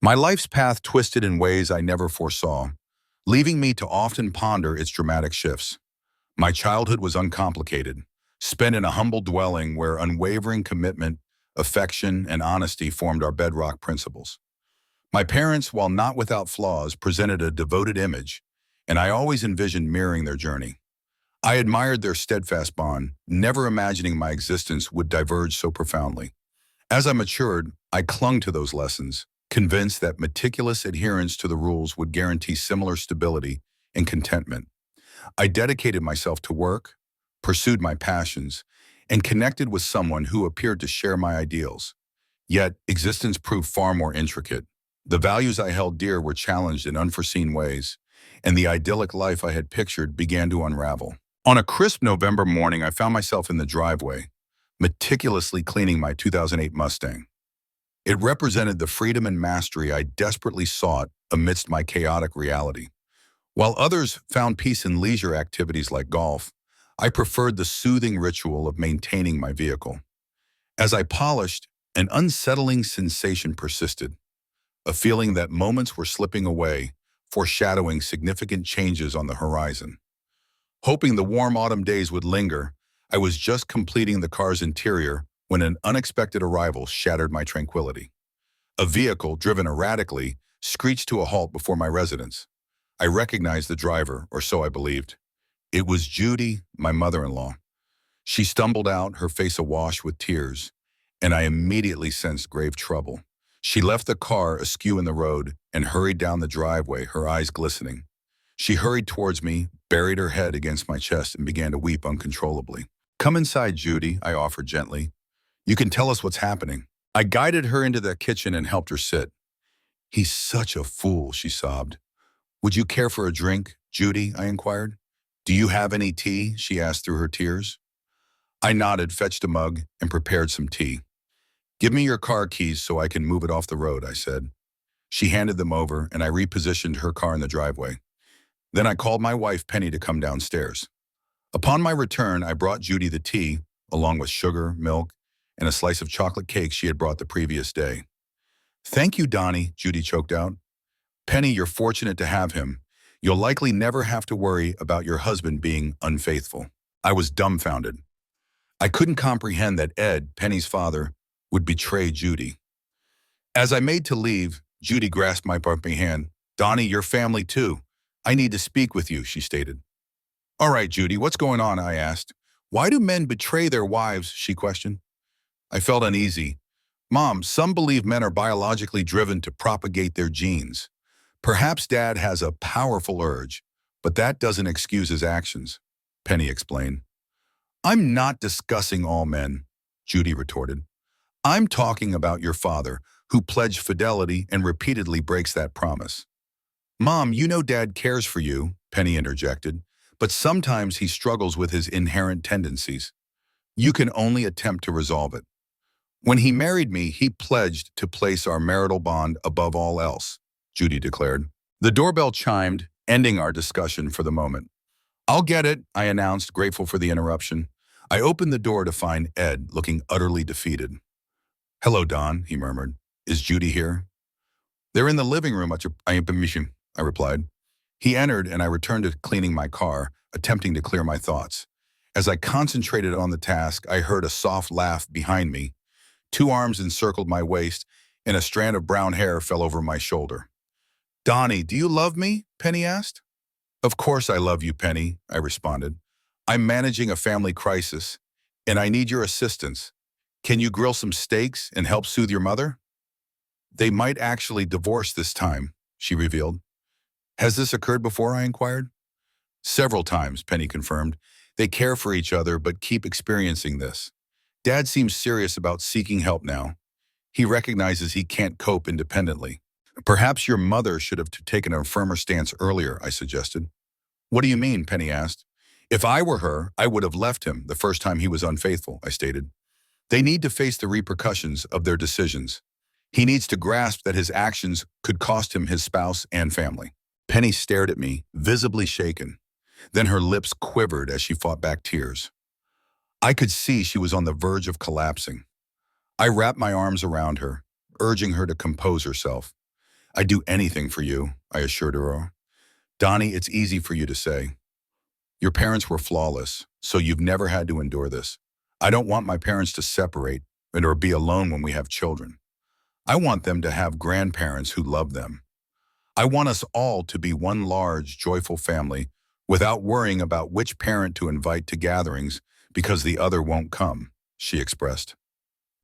My life's path twisted in ways I never foresaw, leaving me to often ponder its dramatic shifts. My childhood was uncomplicated, spent in a humble dwelling where unwavering commitment, affection, and honesty formed our bedrock principles. My parents, while not without flaws, presented a devoted image, and I always envisioned mirroring their journey. I admired their steadfast bond, never imagining my existence would diverge so profoundly. As I matured, I clung to those lessons, convinced that meticulous adherence to the rules would guarantee similar stability and contentment. I dedicated myself to work, pursued my passions, and connected with someone who appeared to share my ideals. Yet, existence proved far more intricate. The values I held dear were challenged in unforeseen ways, and the idyllic life I had pictured began to unravel. On a crisp November morning, I found myself in the driveway, meticulously cleaning my 2008 Mustang. It represented the freedom and mastery I desperately sought amidst my chaotic reality. While others found peace in leisure activities like golf, I preferred the soothing ritual of maintaining my vehicle. As I polished, an unsettling sensation persisted, a feeling that moments were slipping away, foreshadowing significant changes on the horizon. Hoping the warm autumn days would linger, I was just completing the car's interior when an unexpected arrival shattered my tranquility. A vehicle, driven erratically, screeched to a halt before my residence. I recognized the driver, or so I believed. It was Judy, my mother-in-law. She stumbled out, her face awash with tears, and I immediately sensed grave trouble. She left the car askew in the road and hurried down the driveway, her eyes glistening. She hurried towards me, buried her head against my chest, and began to weep uncontrollably. "Come inside, Judy," I offered gently. "You can tell us what's happening." I guided her into the kitchen and helped her sit. "He's such a fool," she sobbed. "Would you care for a drink, Judy?" I inquired. "Do you have any tea?" she asked through her tears. I nodded, fetched a mug, and prepared some tea. "Give me your car keys so I can move it off the road," I said. She handed them over, and I repositioned her car in the driveway. Then I called my wife, Penny, to come downstairs. Upon my return, I brought Judy the tea, along with sugar, milk, and a slice of chocolate cake she had brought the previous day. "Thank you, Donnie," Judy choked out. "Penny, you're fortunate to have him. You'll likely never have to worry about your husband being unfaithful." I was dumbfounded. I couldn't comprehend that Ed, Penny's father, would betray Judy. As I made to leave, Judy grasped my bumpy hand. "Donnie, your family too. I need to speak with you," she stated. "All right, Judy, what's going on?" I asked. "Why do men betray their wives?" she questioned. I felt uneasy. "Mom, some believe men are biologically driven to propagate their genes. Perhaps Dad has a powerful urge, but that doesn't excuse his actions," Penny explained. "I'm not discussing all men," Judy retorted. "I'm talking about your father, who pledged fidelity and repeatedly breaks that promise." "Mom, you know Dad cares for you," Penny interjected, "but sometimes he struggles with his inherent tendencies. You can only attempt to resolve it. When he married me, he pledged to place our marital bond above all else," Judy declared. The doorbell chimed, ending our discussion for the moment. "I'll get it," I announced, grateful for the interruption. I opened the door to find Ed looking utterly defeated. "Hello, Don," he murmured. "Is Judy here?" "They're in the living room at your permission," I replied. He entered, and I returned to cleaning my car, attempting to clear my thoughts. As I concentrated on the task, I heard a soft laugh behind me. Two arms encircled my waist, and a strand of brown hair fell over my shoulder. "Donnie, do you love me?" Penny asked. "Of course I love you, Penny," I responded. "I'm managing a family crisis, and I need your assistance. Can you grill some steaks and help soothe your mother?" "They might actually divorce this time," she revealed. "Has this occurred before?" I inquired. "Several times," Penny confirmed. "They care for each other but keep experiencing this. Dad seems serious about seeking help now. He recognizes he can't cope independently." "Perhaps your mother should have taken a firmer stance earlier," I suggested. "What do you mean?" Penny asked. "If I were her, I would have left him the first time he was unfaithful," I stated. "They need to face the repercussions of their decisions. He needs to grasp that his actions could cost him his spouse and family." Penny stared at me, visibly shaken. Then her lips quivered as she fought back tears. I could see she was on the verge of collapsing. I wrapped my arms around her, urging her to compose herself. I'd do anything for you, I assured her. Donnie, it's easy for you to say. Your parents were flawless, so you've never had to endure this. I don't want my parents to separate and or be alone when we have children. I want them to have grandparents who love them. I want us all to be one large, joyful family without worrying about which parent to invite to gatherings because the other won't come, she expressed.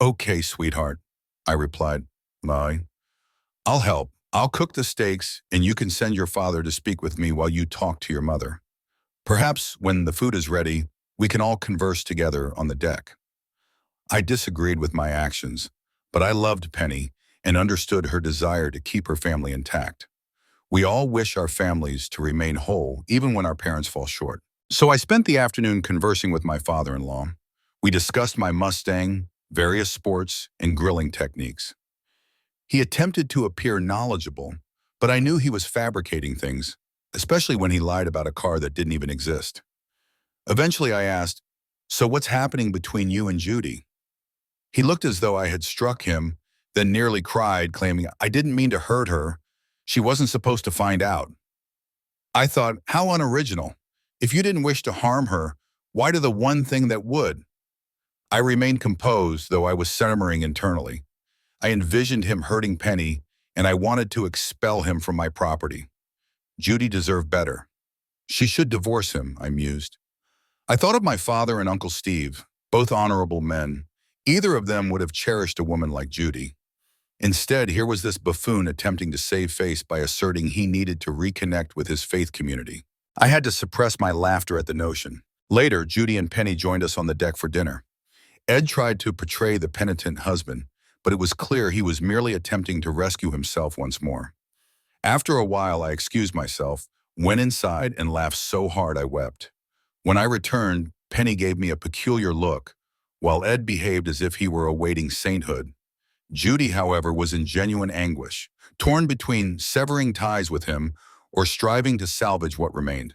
Okay, sweetheart, I replied. I, I'll help. I'll cook the steaks and you can send your father to speak with me while you talk to your mother. Perhaps when the food is ready, we can all converse together on the deck. I disagreed with my actions, but I loved Penny and understood her desire to keep her family intact. We all wish our families to remain whole, even when our parents fall short. So I spent the afternoon conversing with my father-in-law. We discussed my Mustang, various sports, and grilling techniques. He attempted to appear knowledgeable, but I knew he was fabricating things, especially when he lied about a car that didn't even exist. Eventually I asked, "So what's happening between you and Judy?" He looked as though I had struck him, then nearly cried, claiming, "I didn't mean to hurt her. She wasn't supposed to find out." I thought, how unoriginal. If you didn't wish to harm her, why do the one thing that would? I remained composed, though I was simmering internally. I envisioned him hurting Penny, and I wanted to expel him from my property. Judy deserved better. She should divorce him, I mused. I thought of my father and Uncle Steve, both honorable men. Either of them would have cherished a woman like Judy. Instead, here was this buffoon attempting to save face by asserting he needed to reconnect with his faith community. I had to suppress my laughter at the notion. Later, Judy and Penny joined us on the deck for dinner. Ed tried to portray the penitent husband, but it was clear he was merely attempting to rescue himself once more. After a while, I excused myself, went inside, and laughed so hard I wept. When I returned, Penny gave me a peculiar look, while Ed behaved as if he were awaiting sainthood. Judy, however, was in genuine anguish, torn between severing ties with him or striving to salvage what remained.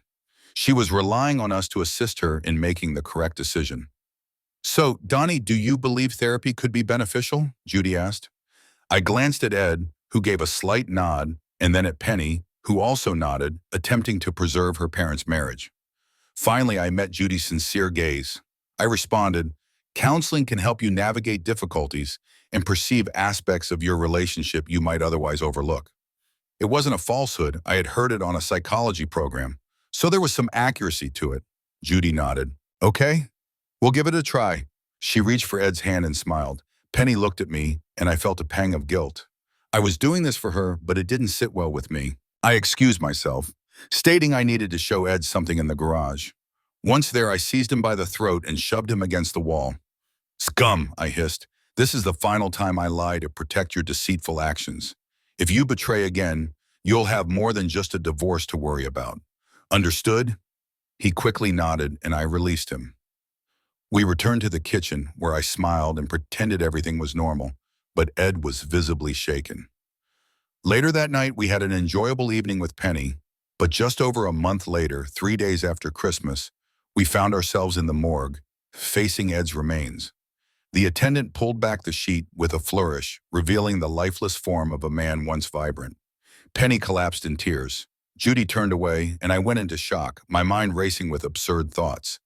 She was relying on us to assist her in making the correct decision. "So, Donnie, do you believe therapy could be beneficial?" Judy asked. I glanced at Ed, who gave a slight nod, and then at Penny, who also nodded, attempting to preserve her parents' marriage. Finally, I met Judy's sincere gaze. I responded, "Counseling can help you navigate difficulties and perceive aspects of your relationship you might otherwise overlook." It wasn't a falsehood. I had heard it on a psychology program, so there was some accuracy to it. Judy nodded. "Okay, we'll give it a try." She reached for Ed's hand and smiled. Penny looked at me, and I felt a pang of guilt. I was doing this for her, but it didn't sit well with me. I excused myself, stating I needed to show Ed something in the garage. Once there, I seized him by the throat and shoved him against the wall. "Scum," I hissed. "This is the final time I lie to protect your deceitful actions. If you betray again, you'll have more than just a divorce to worry about. Understood?" He quickly nodded, and I released him. We returned to the kitchen, where I smiled and pretended everything was normal, but Ed was visibly shaken. Later that night, we had an enjoyable evening with Penny, but just over a month later, 3 days after Christmas, we found ourselves in the morgue, facing Ed's remains. The attendant pulled back the sheet with a flourish, revealing the lifeless form of a man once vibrant. Penny collapsed in tears. Judy turned away, and I went into shock, my mind racing with absurd thoughts.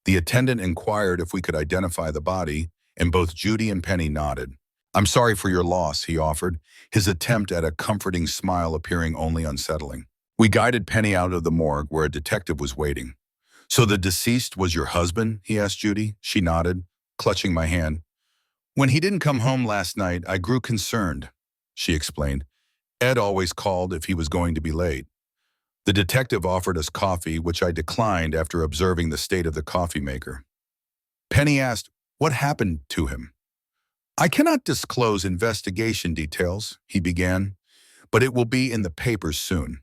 The attendant inquired if we could identify the body, and both Judy and Penny nodded. "I'm sorry for your loss," he offered, his attempt at a comforting smile appearing only unsettling. We guided Penny out of the morgue, where a detective was waiting. "So the deceased was your husband?" he asked Judy. She nodded, clutching my hand. "When he didn't come home last night, I grew concerned," she explained. "Ed always called if he was going to be late." The detective offered us coffee, which I declined after observing the state of the coffee maker. Penny asked, "What happened to him?" "I cannot disclose investigation details," he began, "but it will be in the papers soon.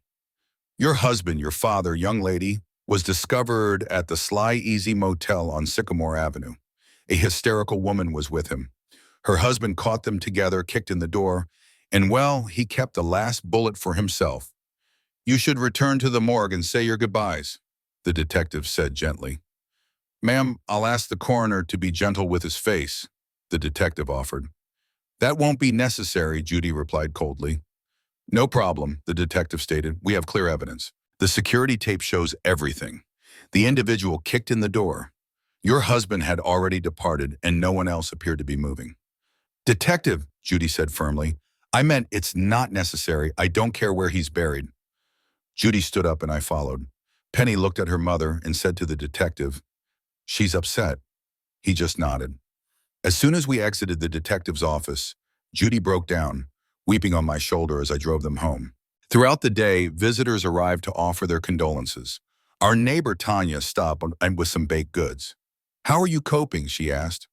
Your husband, your father, young lady, was discovered at the Sly Easy Motel on Sycamore Avenue. A hysterical woman was with him. Her husband caught them together, kicked in the door, and well, he kept the last bullet for himself. You should return to the morgue and say your goodbyes," the detective said gently. "Ma'am, I'll ask the coroner to be gentle with his face," the detective offered. "That won't be necessary," Judy replied coldly. No problem, the detective stated. We have clear evidence. The security tape shows everything. The individual kicked in the door. Your husband had already departed and no one else appeared to be moving. Detective, Judy said firmly, I meant it's not necessary. I don't care where he's buried. Judy stood up and I followed. Penny looked at her mother and said to the detective, she's upset. He just nodded. As soon as we exited the detective's office, Judy broke down, weeping on my shoulder as I drove them home. Throughout the day, visitors arrived to offer their condolences. Our neighbor Tanya stopped and with some baked goods. How are you coping? She asked.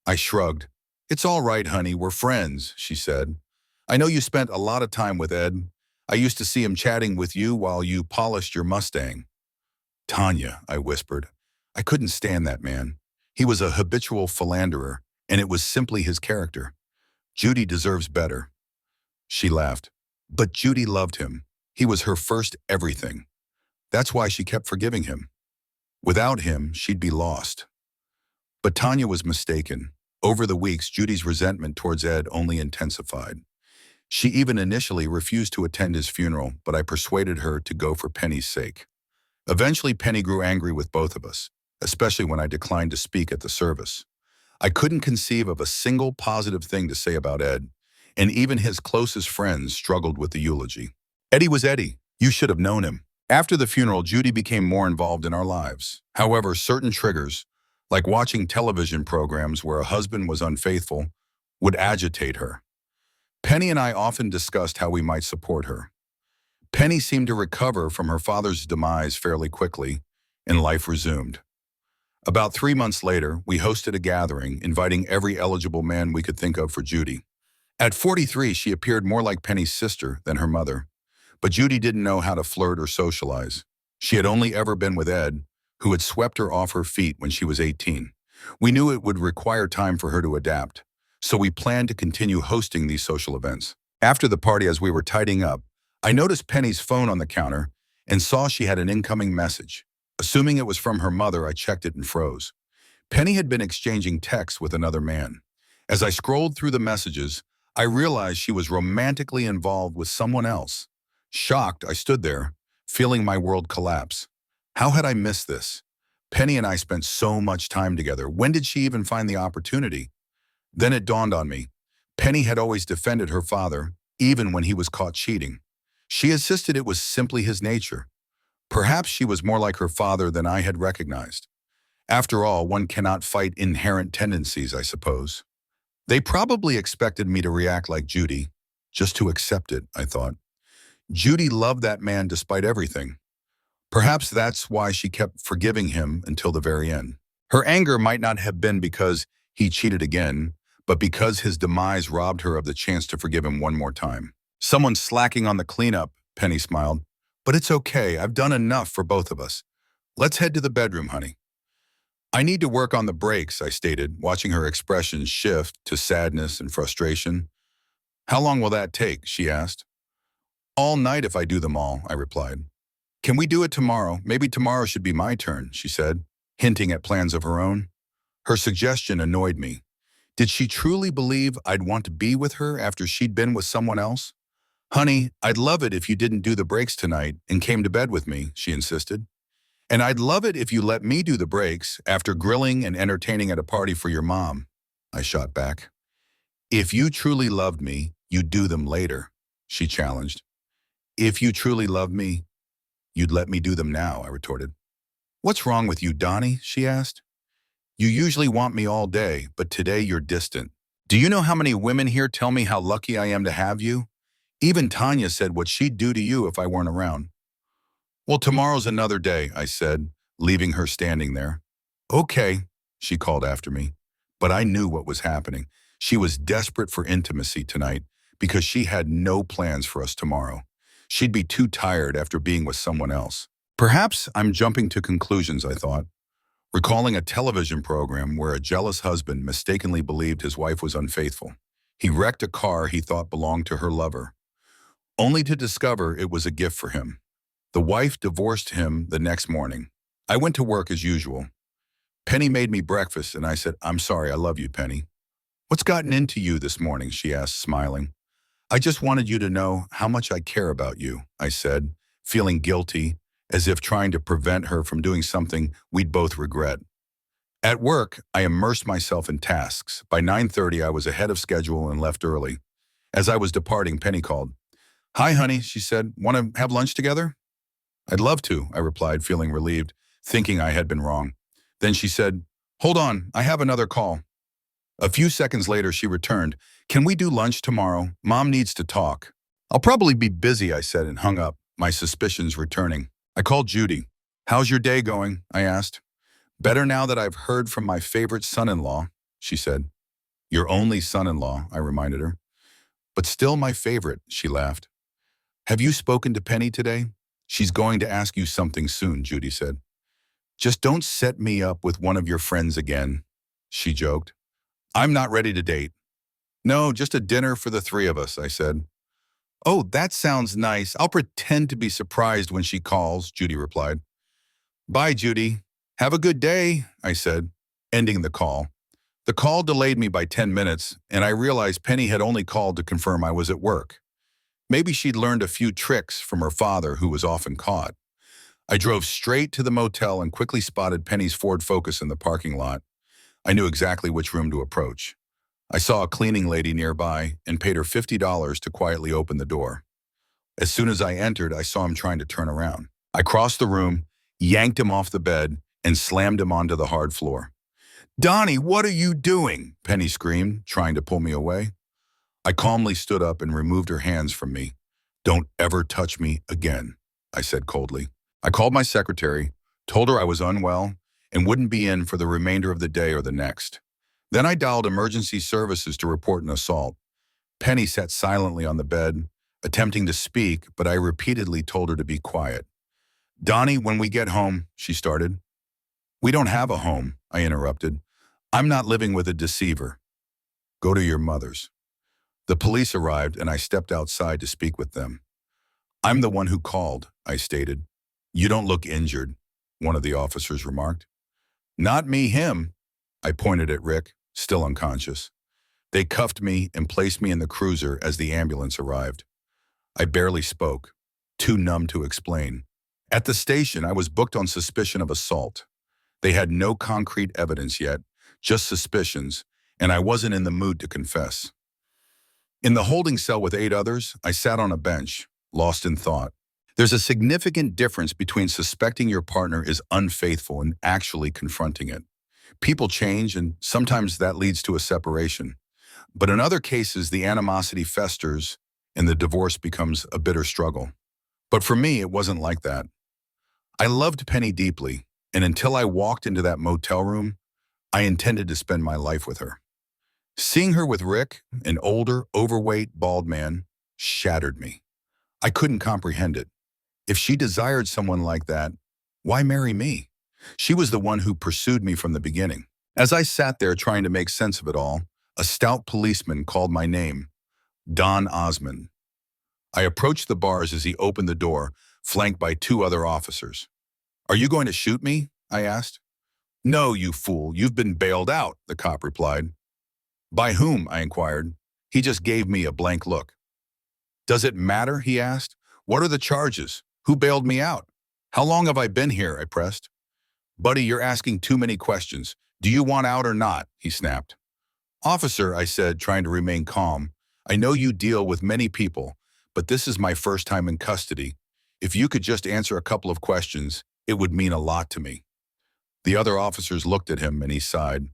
I shrugged. It's all right, honey, we're friends, she said. I know you spent a lot of time with Ed. I used to see him chatting with you while you polished your Mustang. Tanya, I whispered. I couldn't stand that man. He was a habitual philanderer, and it was simply his character. Judy deserves better. She laughed. But Judy loved him. He was her first everything. That's why she kept forgiving him. Without him, she'd be lost. But Tanya was mistaken. Over the weeks, Judy's resentment towards Ed only intensified. She even initially refused to attend his funeral, but I persuaded her to go for Penny's sake. Eventually, Penny grew angry with both of us, especially when I declined to speak at the service. I couldn't conceive of a single positive thing to say about Ed, and even his closest friends struggled with the eulogy. Eddie was Eddie. You should have known him. After the funeral, Judy became more involved in our lives. However, certain triggers, like watching television programs where a husband was unfaithful, would agitate her. Penny and I often discussed how we might support her. Penny seemed to recover from her father's demise fairly quickly, and life resumed. About 3 months later, we hosted a gathering, inviting every eligible man we could think of for Judy. At 43, she appeared more like Penny's sister than her mother. But Judy didn't know how to flirt or socialize. She had only ever been with Ed, who had swept her off her feet when she was 18. We knew it would require time for her to adapt, so we planned to continue hosting these social events. After the party, as we were tidying up, I noticed Penny's phone on the counter and saw she had an incoming message. Assuming it was from her mother, I checked it and froze. Penny had been exchanging texts with another man. As I scrolled through the messages, I realized she was romantically involved with someone else. Shocked, I stood there, feeling my world collapse. How had I missed this? Penny and I spent so much time together. When did she even find the opportunity? Then it dawned on me. Penny had always defended her father, even when he was caught cheating. She insisted it was simply his nature. Perhaps she was more like her father than I had recognized. After all, one cannot fight inherent tendencies, I suppose. They probably expected me to react like Judy, just to accept it, I thought. Judy loved that man despite everything. Perhaps that's why she kept forgiving him until the very end. Her anger might not have been because he cheated again, but because his demise robbed her of the chance to forgive him one more time. Someone's slacking on the cleanup, Penny smiled. But it's okay, I've done enough for both of us. Let's head to the bedroom, honey. I need to work on the brakes, I stated, watching her expressions shift to sadness and frustration. How long will that take? She asked. All night if I do them all, I replied. Can we do it tomorrow? Maybe tomorrow should be my turn, she said, hinting at plans of her own. Her suggestion annoyed me. Did she truly believe I'd want to be with her after she'd been with someone else? Honey, I'd love it if you didn't do the brakes tonight and came to bed with me, she insisted. And I'd love it if you let me do the brakes after grilling and entertaining at a party for your mom, I shot back. If you truly loved me, you'd do them later, she challenged. If you truly loved me, you'd let me do them now, I retorted. What's wrong with you, Donnie? She asked. You usually want me all day, but today you're distant. Do you know how many women here tell me how lucky I am to have you? Even Tanya said what she'd do to you if I weren't around. Well, tomorrow's another day, I said, leaving her standing there. Okay, she called after me. But I knew what was happening. She was desperate for intimacy tonight because she had no plans for us tomorrow. She'd be too tired after being with someone else. Perhaps I'm jumping to conclusions, I thought, recalling a television program where a jealous husband mistakenly believed his wife was unfaithful. He wrecked a car he thought belonged to her lover, only to discover it was a gift for him. The wife divorced him the next morning. I went to work as usual. Penny made me breakfast and I said, I'm sorry, I love you, Penny. What's gotten into you this morning? She asked, smiling. I just wanted you to know how much I care about you, I said, feeling guilty, as if trying to prevent her from doing something we'd both regret. At work, I immersed myself in tasks. By 9:30, I was ahead of schedule and left early. As I was departing, Penny called. Hi, honey, she said. Want to have lunch together? I'd love to, I replied, feeling relieved, thinking I had been wrong. Then she said, hold on, I have another call. A few seconds later, she returned. Can we do lunch tomorrow? Mom needs to talk. I'll probably be busy, I said, and hung up, my suspicions returning. I called Judy. How's your day going? I asked. Better now that I've heard from my favorite son-in-law, she said. Your only son-in-law, I reminded her. But still my favorite, she laughed. Have you spoken to Penny today? She's going to ask you something soon, Judy said. Just don't set me up with one of your friends again, she joked. I'm not ready to date. No, just a dinner for the three of us, I said. Oh, that sounds nice. I'll pretend to be surprised when she calls, Judy replied. Bye, Judy. Have a good day, I said, ending the call. The call delayed me by 10 minutes, and I realized Penny had only called to confirm I was at work. Maybe she'd learned a few tricks from her father, who was often caught. I drove straight to the motel and quickly spotted Penny's Ford Focus in the parking lot. I knew exactly which room to approach. I saw a cleaning lady nearby and paid her $50 to quietly open the door. As soon as I entered, I saw him trying to turn around. I crossed the room, yanked him off the bed, and slammed him onto the hard floor. Donnie, what are you doing? Penny screamed, trying to pull me away. I calmly stood up and removed her hands from me. Don't ever touch me again, I said coldly. I called my secretary, told her I was unwell, and wouldn't be in for the remainder of the day or the next. Then I dialed emergency services to report an assault. Penny sat silently on the bed, attempting to speak, but I repeatedly told her to be quiet. Donnie, when we get home, she started. We don't have a home, I interrupted. I'm not living with a deceiver. Go to your mother's. The police arrived and I stepped outside to speak with them. I'm the one who called, I stated. You don't look injured, one of the officers remarked. Not me, him. I pointed at Rick, still unconscious. They cuffed me and placed me in the cruiser as the ambulance arrived. I barely spoke, too numb to explain. At the station, I was booked on suspicion of assault. They had no concrete evidence yet, just suspicions, and I wasn't in the mood to confess. In the holding cell with 8 others, I sat on a bench, lost in thought. There's a significant difference between suspecting your partner is unfaithful and actually confronting it. People change, and sometimes that leads to a separation. But in other cases, the animosity festers and the divorce becomes a bitter struggle. But for me, it wasn't like that. I loved Penny deeply, and until I walked into that motel room, I intended to spend my life with her. Seeing her with Rick, an older, overweight, bald man, shattered me. I couldn't comprehend it. If she desired someone like that, why marry me? She was the one who pursued me from the beginning. As I sat there trying to make sense of it all, a stout policeman called my name, Don Osmond. I approached the bars as he opened the door, flanked by 2 other officers. Are you going to shoot me? I asked. No, you fool, you've been bailed out, the cop replied. By whom? I inquired. He just gave me a blank look. Does it matter? He asked. What are the charges? Who bailed me out? How long have I been here? I pressed. Buddy, you're asking too many questions. Do you want out or not? He snapped. Officer, I said, trying to remain calm, I know you deal with many people, but this is my first time in custody. If you could just answer a couple of questions, it would mean a lot to me. The other officers looked at him and he sighed.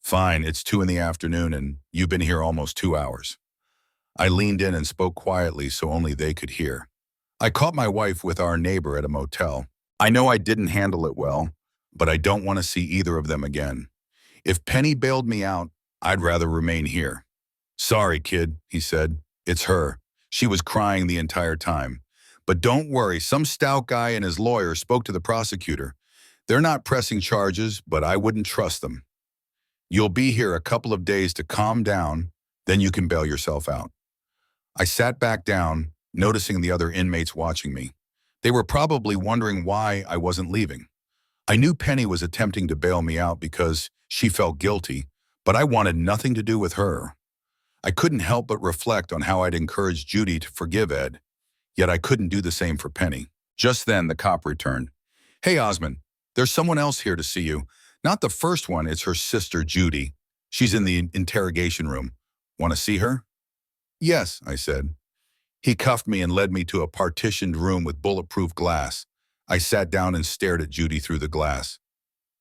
Fine, it's 2 in the afternoon and you've been here almost 2 hours. I leaned in and spoke quietly so only they could hear. I caught my wife with our neighbor at a motel. I know I didn't handle it well, but I don't want to see either of them again. If Penny bailed me out, I'd rather remain here. Sorry, kid, he said. It's her. She was crying the entire time. But don't worry, some stout guy and his lawyer spoke to the prosecutor. They're not pressing charges, but I wouldn't trust them. You'll be here a couple of days to calm down, then you can bail yourself out. I sat back down, noticing the other inmates watching me. They were probably wondering why I wasn't leaving. I knew Penny was attempting to bail me out because she felt guilty, but I wanted nothing to do with her. I couldn't help but reflect on how I'd encouraged Judy to forgive Ed, yet I couldn't do the same for Penny. Just then, the cop returned. Hey, Osmond, there's someone else here to see you. Not the first one, it's her sister, Judy. She's in the interrogation room. Want to see her? Yes, I said. He cuffed me and led me to a partitioned room with bulletproof glass. I sat down and stared at Judy through the glass.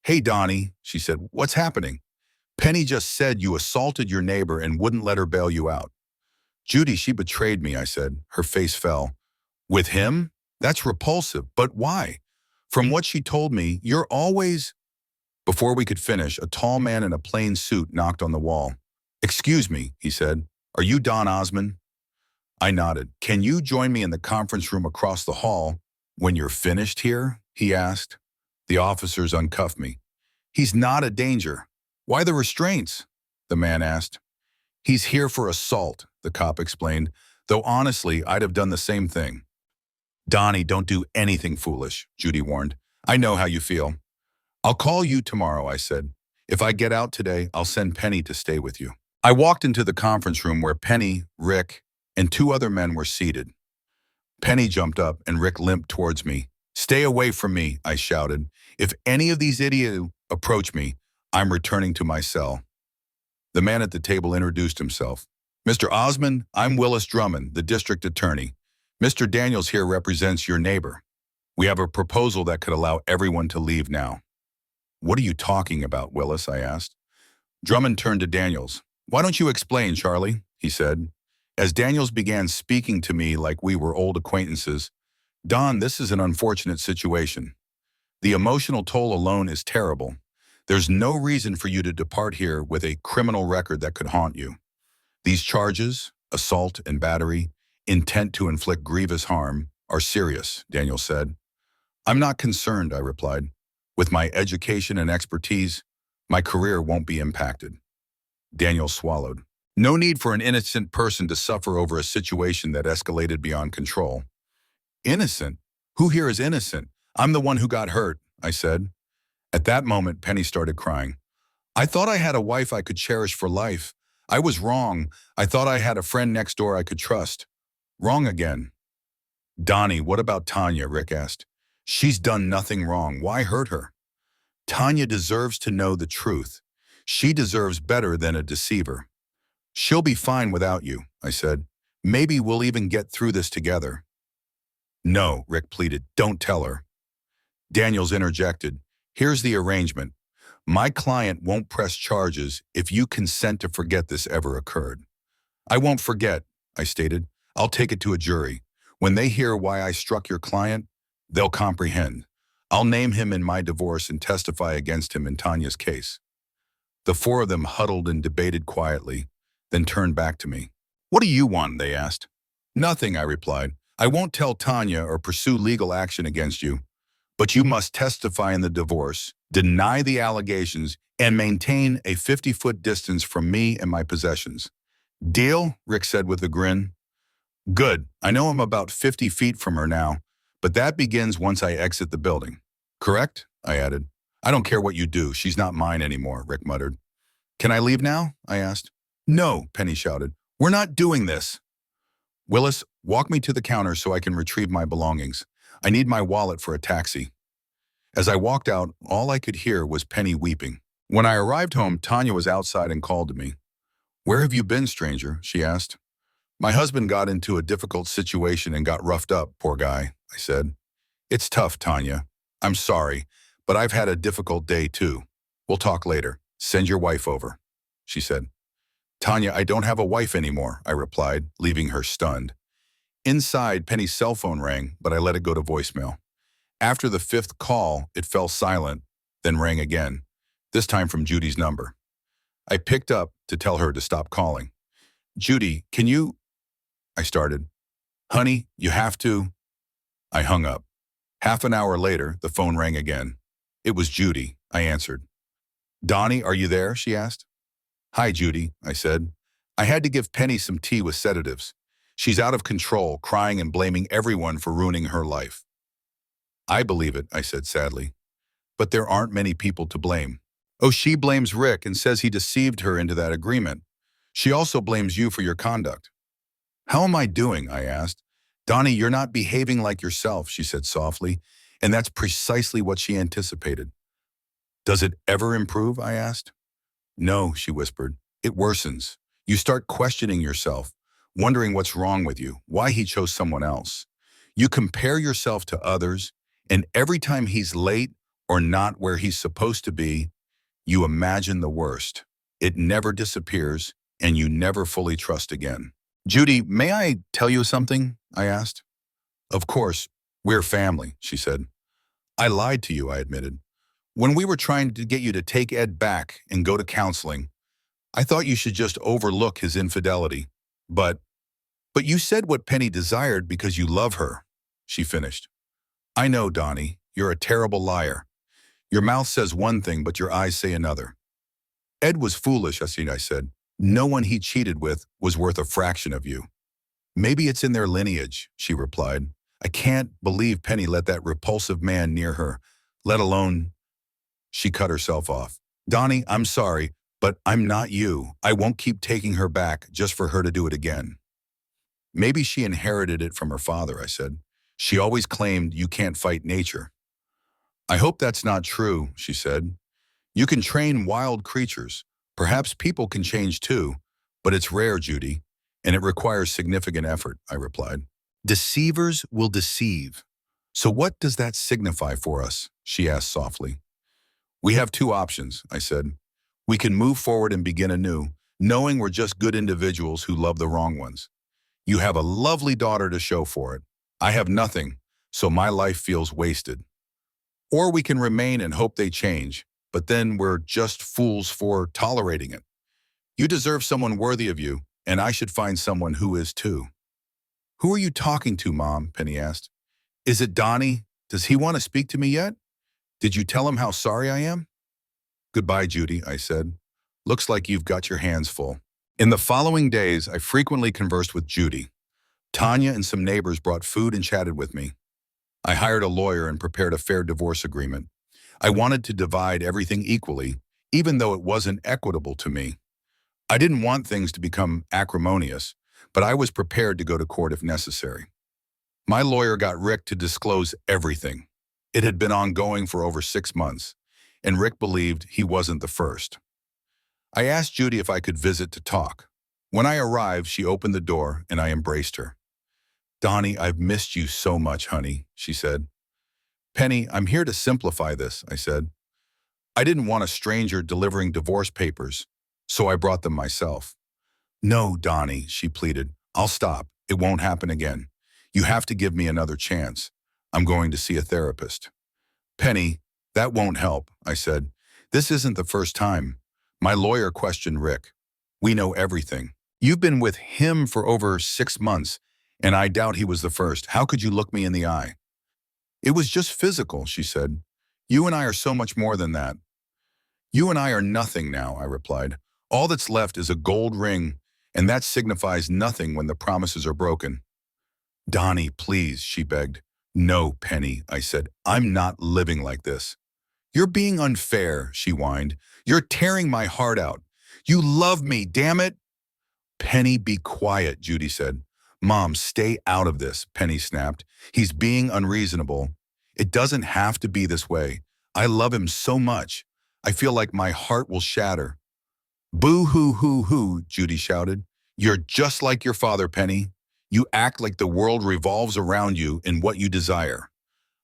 Hey, Donnie, she said, what's happening? Penny just said you assaulted your neighbor and wouldn't let her bail you out. Judy, she betrayed me, I said. Her face fell. With him? That's repulsive, but why? From what she told me, you're always… Before we could finish, a tall man in a plain suit knocked on the wall. Excuse me, he said. Are you Don Osmond? I nodded. Can you join me in the conference room across the hall? When you're finished here? He asked. The officers uncuffed me. He's not a danger. Why the restraints? The man asked. He's here for assault, the cop explained, though honestly, I'd have done the same thing. Donnie, don't do anything foolish, Judy warned. I know how you feel. I'll call you tomorrow, I said. If I get out today, I'll send Penny to stay with you. I walked into the conference room where Penny, Rick, and two other men were seated. Penny jumped up and Rick limped towards me. Stay away from me, I shouted. If any of these idiots approach me, I'm returning to my cell. The man at the table introduced himself. Mr. Osmond, I'm Willis Drummond, the district attorney. Mr. Daniels here represents your neighbor. We have a proposal that could allow everyone to leave now. What are you talking about, Willis? I asked. Drummond turned to Daniels. Why don't you explain, Charlie? He said. As Daniels began speaking to me like we were old acquaintances, Don, this is an unfortunate situation. The emotional toll alone is terrible. There's no reason for you to depart here with a criminal record that could haunt you. These charges, assault and battery, intent to inflict grievous harm, are serious, Daniels said. I'm not concerned, I replied. With my education and expertise, my career won't be impacted. Daniels swallowed. No need for an innocent person to suffer over a situation that escalated beyond control. Innocent? Who here is innocent? I'm the one who got hurt, I said. At that moment, Penny started crying. I thought I had a wife I could cherish for life. I was wrong. I thought I had a friend next door I could trust. Wrong again. Donnie, what about Tanya? Rick asked. She's done nothing wrong. Why hurt her? Tanya deserves to know the truth. She deserves better than a deceiver. She'll be fine without you, I said. Maybe we'll even get through this together. No, Rick pleaded. Don't tell her. Daniels interjected. Here's the arrangement. My client won't press charges if you consent to forget this ever occurred. I won't forget, I stated. I'll take it to a jury. When they hear why I struck your client, they'll comprehend. I'll name him in my divorce and testify against him in Tanya's case. The four of them huddled and debated quietly, then turned back to me. What do you want? They asked. Nothing, I replied. I won't tell Tanya or pursue legal action against you, but you must testify in the divorce, deny the allegations, and maintain a 50-foot distance from me and my possessions. Deal? Rick said with a grin. Good. I know I'm about 50 feet from her now, but that begins once I exit the building. Correct? I added. I don't care what you do. She's not mine anymore, Rick muttered. Can I leave now? I asked. No, Penny shouted. We're not doing this. Willis, walk me to the counter so I can retrieve my belongings. I need my wallet for a taxi. As I walked out, all I could hear was Penny weeping. When I arrived home, Tanya was outside and called to me. Where have you been, stranger? She asked. My husband got into a difficult situation and got roughed up, poor guy, I said. It's tough, Tanya. I'm sorry, but I've had a difficult day too. We'll talk later. Send your wife over, she said. Tanya, I don't have a wife anymore, I replied, leaving her stunned. Inside, Penny's cell phone rang, but I let it go to voicemail. After the fifth call, it fell silent, then rang again, this time from Judy's number. I picked up to tell her to stop calling. Judy, can you… I started. Honey, you have to… I hung up. Half an hour later, the phone rang again. It was Judy, I answered. Donnie, are you there? She asked. Hi, Judy, I said. I had to give Penny some tea with sedatives. She's out of control, crying and blaming everyone for ruining her life. I believe it, I said sadly. But there aren't many people to blame. Oh, she blames Rick and says he deceived her into that agreement. She also blames you for your conduct. How am I doing? I asked. Donnie, you're not behaving like yourself, she said softly, and that's precisely what she anticipated. Does it ever improve? I asked. No, she whispered. It worsens. You start questioning yourself, wondering what's wrong with you, why he chose someone else. You compare yourself to others, and every time he's late or not where he's supposed to be, you imagine the worst. It never disappears, and you never fully trust again. Judy, may I tell you something? I asked. Of course, we're family, she said. I lied to you, I admitted. When we were trying to get you to take Ed back and go to counseling, I thought you should just overlook his infidelity. But you said what Penny desired because you love her, she finished. I know, Donnie, you're a terrible liar. Your mouth says one thing, but your eyes say another. Ed was foolish, I said. No one he cheated with was worth a fraction of you. Maybe it's in their lineage, she replied. I can't believe Penny let that repulsive man near her, let alone... She cut herself off. Donnie, I'm sorry, but I'm not you. I won't keep taking her back just for her to do it again. Maybe she inherited it from her father, I said. She always claimed you can't fight nature. I hope that's not true, she said. You can train wild creatures. Perhaps people can change too, but it's rare, Judy, and it requires significant effort, I replied. Deceivers will deceive. So what does that signify for us? She asked softly. We have two options, I said. We can move forward and begin anew, knowing we're just good individuals who love the wrong ones. You have a lovely daughter to show for it. I have nothing, so my life feels wasted. Or we can remain and hope they change, but then we're just fools for tolerating it. You deserve someone worthy of you, and I should find someone who is too. Who are you talking to, Mom? Penny asked. Is it Donnie? Does he want to speak to me yet? Did you tell him how sorry I am? Goodbye, Judy, I said. Looks like you've got your hands full. In the following days, I frequently conversed with Judy. Tanya and some neighbors brought food and chatted with me. I hired a lawyer and prepared a fair divorce agreement. I wanted to divide everything equally, even though it wasn't equitable to me. I didn't want things to become acrimonious, but I was prepared to go to court if necessary. My lawyer got Rick to disclose everything. It had been ongoing for over 6 months, and Rick believed he wasn't the first. I asked Judy if I could visit to talk. When I arrived, she opened the door, and I embraced her. Donnie, I've missed you so much, honey, she said. Penny, I'm here to simplify this, I said. I didn't want a stranger delivering divorce papers, so I brought them myself. No, Donnie, she pleaded. I'll stop. It won't happen again. You have to give me another chance. I'm going to see a therapist. Penny, that won't help, I said. This isn't the first time. My lawyer questioned Rick. We know everything. You've been with him for over 6 months, and I doubt he was the first. How could you look me in the eye? It was just physical, she said. You and I are so much more than that. You and I are nothing now, I replied. All that's left is a gold ring, and that signifies nothing when the promises are broken. Donnie, please, she begged. No, Penny, I said. I'm not living like this. You're being unfair, she whined. You're tearing my heart out. You love me, damn it. Penny, be quiet, Judy said. Mom, stay out of this, Penny snapped. He's being unreasonable. It doesn't have to be this way. I love him so much. I feel like my heart will shatter. Boo-hoo-hoo-hoo, Judy shouted. You're just like your father, Penny. You act like the world revolves around you and what you desire.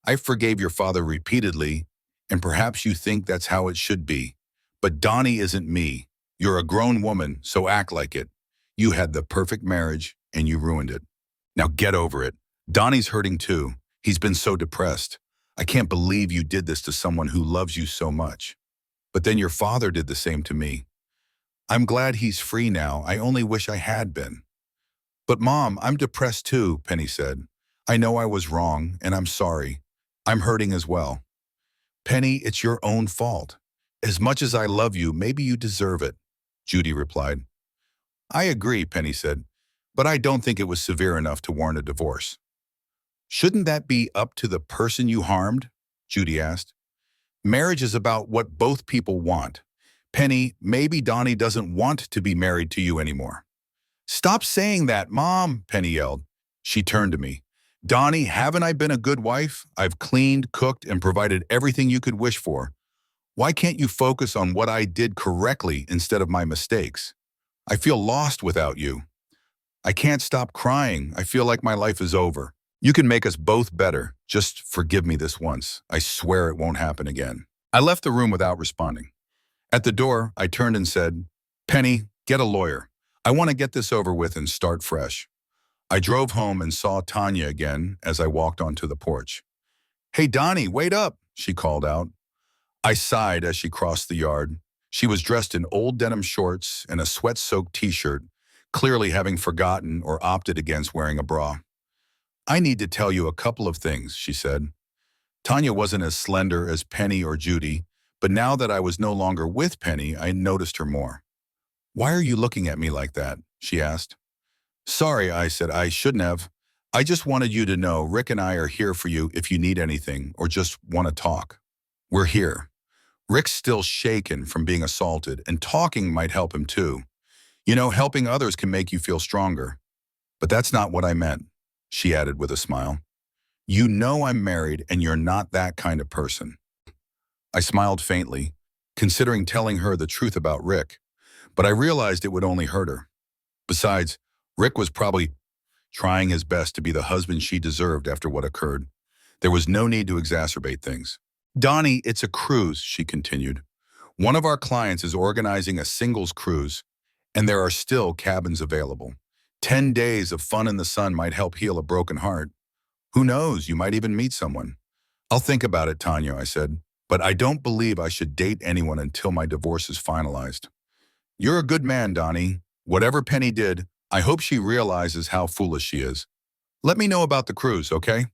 I forgave your father repeatedly, and perhaps you think that's how it should be. But Donnie isn't me. You're a grown woman, so act like it. You had the perfect marriage, and you ruined it. Now get over it. Donnie's hurting too. He's been so depressed. I can't believe you did this to someone who loves you so much. But then your father did the same to me. I'm glad he's free now. I only wish I had been. But Mom, I'm depressed too, Penny said. I know I was wrong, and I'm sorry. I'm hurting as well. Penny, it's your own fault. As much as I love you, maybe you deserve it, Judy replied. I agree, Penny said, but I don't think it was severe enough to warrant a divorce. Shouldn't that be up to the person you harmed? Judy asked. Marriage is about what both people want. Penny, maybe Donnie doesn't want to be married to you anymore. Stop saying that, Mom, Penny yelled. She turned to me. Donnie, haven't I been a good wife? I've cleaned, cooked, and provided everything you could wish for. Why can't you focus on what I did correctly instead of my mistakes? I feel lost without you. I can't stop crying. I feel like my life is over. You can make us both better. Just forgive me this once. I swear it won't happen again. I left the room without responding. At the door, I turned and said, Penny, get a lawyer. I want to get this over with and start fresh. I drove home and saw Tanya again as I walked onto the porch. Hey, Donnie, wait up, she called out. I sighed as she crossed the yard. She was dressed in old denim shorts and a sweat-soaked t-shirt, clearly having forgotten or opted against wearing a bra. I need to tell you a couple of things, she said. Tanya wasn't as slender as Penny or Judy, but now that I was no longer with Penny, I noticed her more. Why are you looking at me like that? She asked. Sorry, I said, I shouldn't have. I just wanted you to know Rick and I are here for you if you need anything or just want to talk. We're here. Rick's still shaken from being assaulted, and talking might help him too. You know, helping others can make you feel stronger. But that's not what I meant, she added with a smile. You know I'm married and you're not that kind of person. I smiled faintly, considering telling her the truth about Rick, but I realized it would only hurt her. Besides, Rick was probably trying his best to be the husband she deserved after what occurred. There was no need to exacerbate things. Donnie, it's a cruise, she continued. One of our clients is organizing a singles cruise, and there are still cabins available. 10 days of fun in the sun might help heal a broken heart. Who knows, you might even meet someone. I'll think about it, Tanya, I said, but I don't believe I should date anyone until my divorce is finalized. You're a good man, Donnie. Whatever Penny did, I hope she realizes how foolish she is. Let me know about the cruise, okay?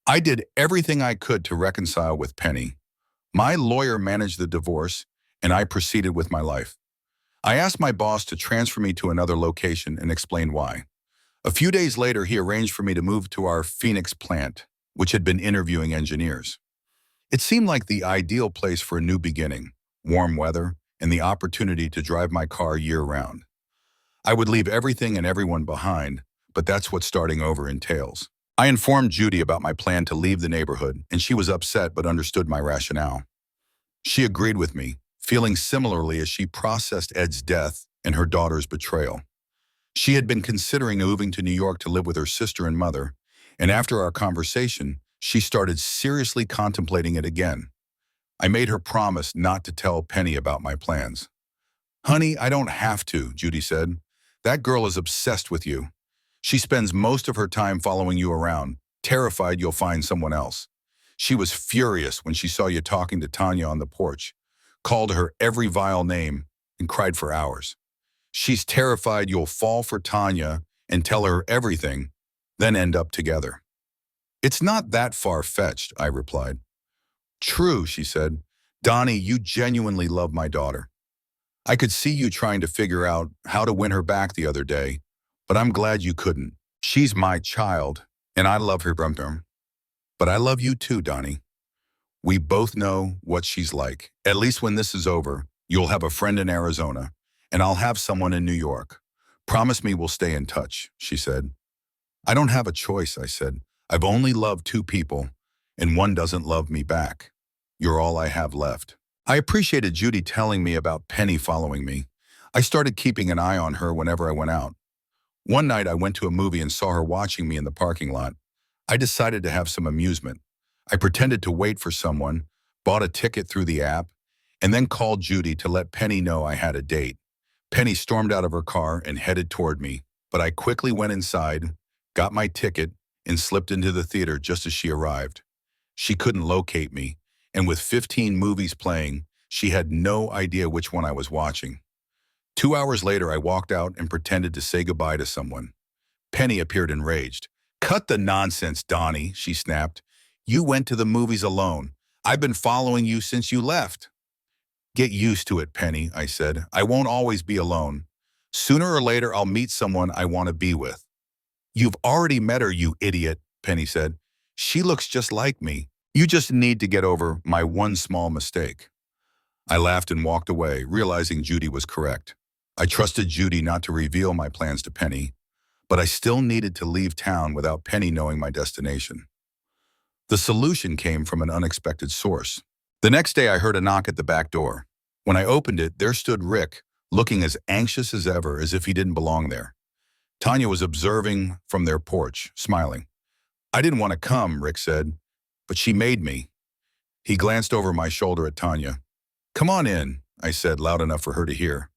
I did everything I could to reconcile with Penny. My lawyer managed the divorce, and I proceeded with my life. I asked my boss to transfer me to another location and explained why. A few days later, he arranged for me to move to our Phoenix plant, which had been interviewing engineers. It seemed like the ideal place for a new beginning, warm weather, and the opportunity to drive my car year-round. I would leave everything and everyone behind, but that's what starting over entails. I informed Judy about my plan to leave the neighborhood, and she was upset but understood my rationale. She agreed with me, feeling similarly as she processed Ed's death and her daughter's betrayal. She had been considering moving to New York to live with her sister and mother, and after our conversation, she started seriously contemplating it again. I made her promise not to tell Penny about my plans. Honey, I don't have to, Judy said. That girl is obsessed with you. She spends most of her time following you around, terrified you'll find someone else. She was furious when she saw you talking to Tanya on the porch, called her every vile name, and cried for hours. She's terrified you'll fall for Tanya and tell her everything, then end up together. It's not that far-fetched, I replied. True, she said. Donnie, you genuinely love my daughter. I could see you trying to figure out how to win her back the other day, but I'm glad you couldn't. She's my child, and I love her. But I love you too, Donnie. We both know what she's like. At least when this is over, you'll have a friend in Arizona, and I'll have someone in New York. Promise me we'll stay in touch, she said. I don't have a choice, I said. I've only loved two people, and one doesn't love me back. You're all I have left. I appreciated Judy telling me about Penny following me. I started keeping an eye on her whenever I went out. One night I went to a movie and saw her watching me in the parking lot. I decided to have some amusement. I pretended to wait for someone, bought a ticket through the app, and then called Judy to let Penny know I had a date. Penny stormed out of her car and headed toward me, but I quickly went inside, got my ticket, and slipped into the theater just as she arrived. She couldn't locate me, and with 15 movies playing, she had no idea which one I was watching. 2 hours later, I walked out and pretended to say goodbye to someone. Penny appeared enraged. Cut the nonsense, Donnie, she snapped. You went to the movies alone. I've been following you since you left. Get used to it, Penny, I said. I won't always be alone. Sooner or later, I'll meet someone I want to be with. You've already met her, you idiot, Penny said. She looks just like me. You just need to get over my one small mistake. I laughed and walked away, realizing Judy was correct. I trusted Judy not to reveal my plans to Penny, but I still needed to leave town without Penny knowing my destination. The solution came from an unexpected source. The next day I heard a knock at the back door. When I opened it, there stood Rick, looking as anxious as ever, as if he didn't belong there. Tanya was observing from their porch, smiling. "I didn't want to come," Rick said, "but she made me." He glanced over my shoulder at Tanya. "Come on in," I said, loud enough for her to hear.